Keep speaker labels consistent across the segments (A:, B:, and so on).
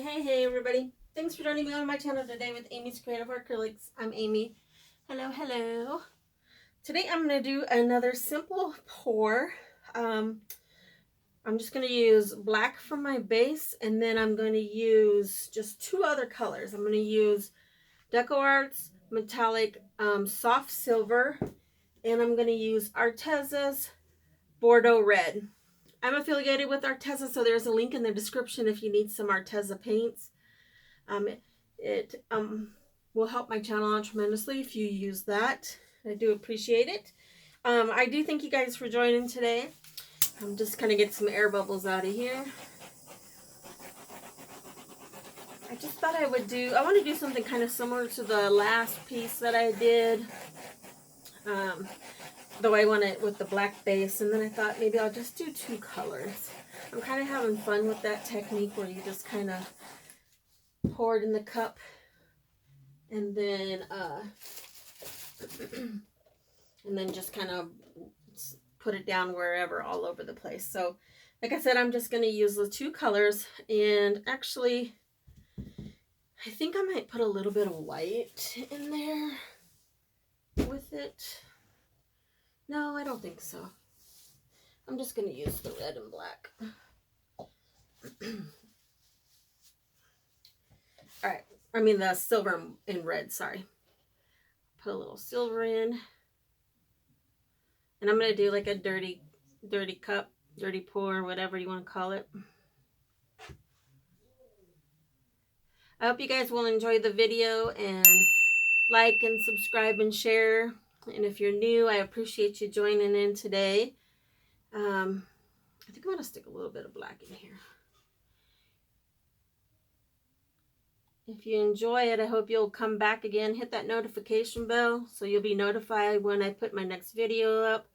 A: Hey everybody. Thanks for joining me on my channel today with Amy's Creative Acrylics. I'm Amy. Hello. Today I'm going to do another simple pour. I'm just going to use black for my base, and then I'm going to use just two other colors. I'm going to use Decoart's metallic soft silver, and I'm going to use Arteza's Bordeaux Red. I'm affiliated with Arteza, so there's a link in the description if you need some Arteza paints. It will help my channel out tremendously if you use that. I do appreciate it. I do thank you guys for joining today. I'm just going to get some air bubbles out of here. I just thought I want to do something kind of similar to the last piece that I did. Though I want it with the black base, and then I thought maybe I'll just do two colors. I'm kind of having fun with that technique where you just kind of pour it in the cup and then just kind of put it down wherever, all over the place. So like I said, I'm just going to use the two colors, and actually I think I might put a little bit of white in there with it. No, I don't think so. I'm just going to use the red and black. Alright, I mean the silver and red, sorry. Put a little silver in. And I'm going to do like a dirty cup, dirty pour, whatever you want to call it. I hope you guys will enjoy the video and like and subscribe and share. And if you're new, I appreciate you joining in today. I think I'm going to stick a little bit of black in here. If you enjoy it, I hope you'll come back again. Hit that notification bell so you'll be notified when I put my next video up.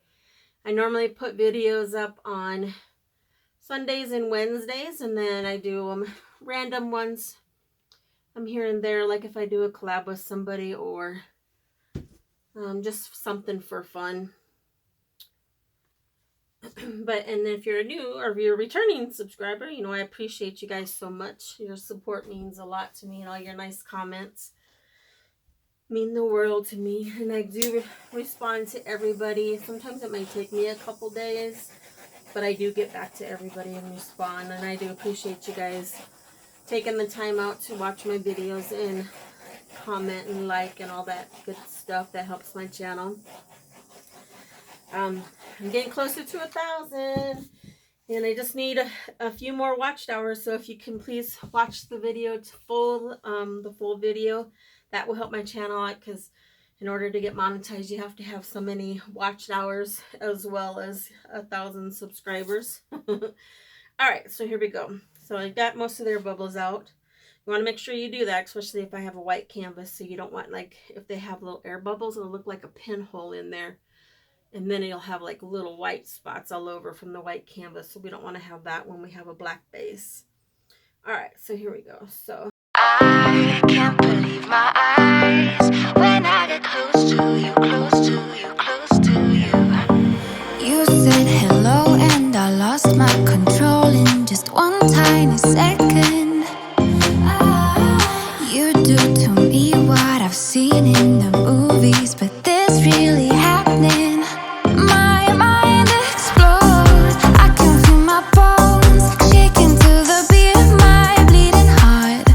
A: I normally put videos up on Sundays and Wednesdays, and then I do random ones here and there, like if I do a collab with somebody or just something for fun. And if you're a new or if you're a returning subscriber, you know, I appreciate you guys so much. Your support means a lot to me, and all your nice comments mean the world to me. And I do respond to everybody. Sometimes it might take me a couple days, but I do get back to everybody and respond. And I do appreciate you guys taking the time out to watch my videos and comment and like and all that good stuff that helps my channel. I'm getting closer to 1,000, and I just need a few more watch hours. So if you can please watch the video to the full video, that will help my channel out, because in order to get monetized you have to have so many watch hours as well as 1,000 subscribers. Alright, so here we go. So I got most of their bubbles out. You want to make sure you do that, especially if I have a white canvas, so you don't want, like, if they have little air bubbles, it'll look like a pinhole in there. And then it'll have like little white spots all over from the white canvas. So we don't want to have that when we have a black base. Alright, so here we go. So
B: I can't believe my eyes when I get close to you, close to you, close to you. You said hello and I lost my control in just one tiny second. You do to me what I've seen in the movies, but this really happening. My mind explodes. I can feel my bones shaking to the beat of my bleeding heart.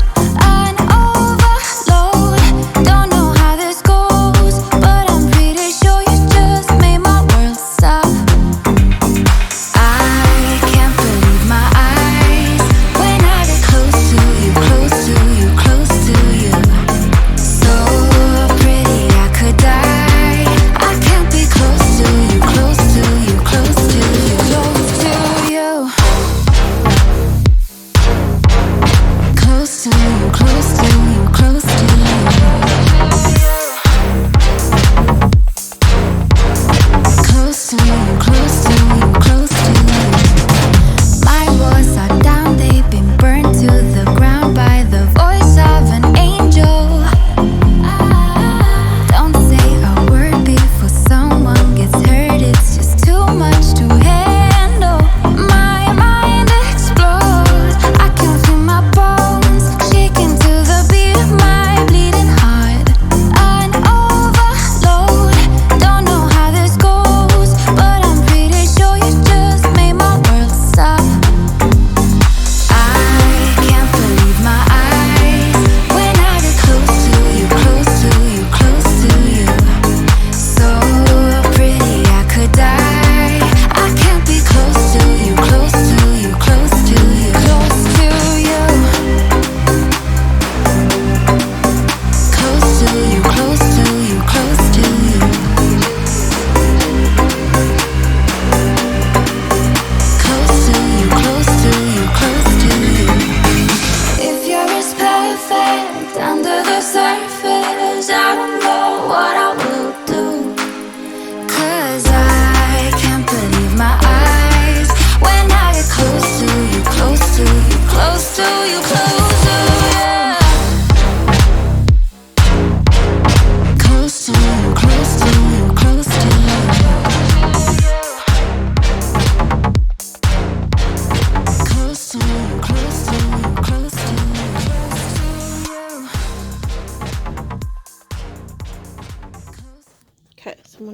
B: An overload. Don't know how this goes, but I'm pretty sure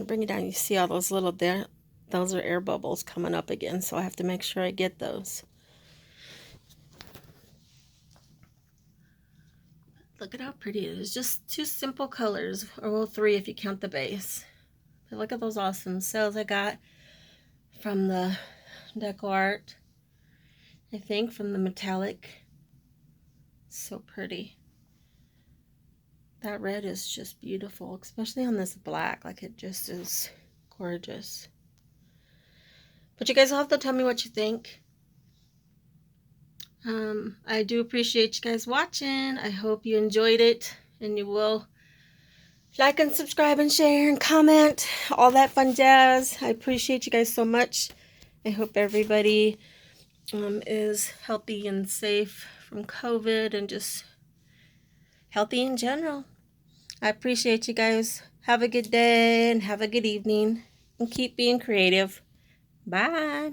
A: bring it down. You see all those little there? Those are air bubbles coming up again, so I have to make sure I get those. Look at how pretty it is. Just 2 simple colors, or well, 3 if you count the base. But look at those awesome sales I got from the Decoart. I think from the metallic. So pretty. That red is just beautiful, especially on this black. Like, it just is gorgeous. But you guys will have to tell me what you think. I do appreciate you guys watching. I hope you enjoyed it, and you will like and subscribe and share and comment, all that fun jazz. I appreciate you guys so much. I hope everybody is healthy and safe from COVID and just healthy in general. I appreciate you guys. Have a good day and have a good evening, and keep being creative. Bye.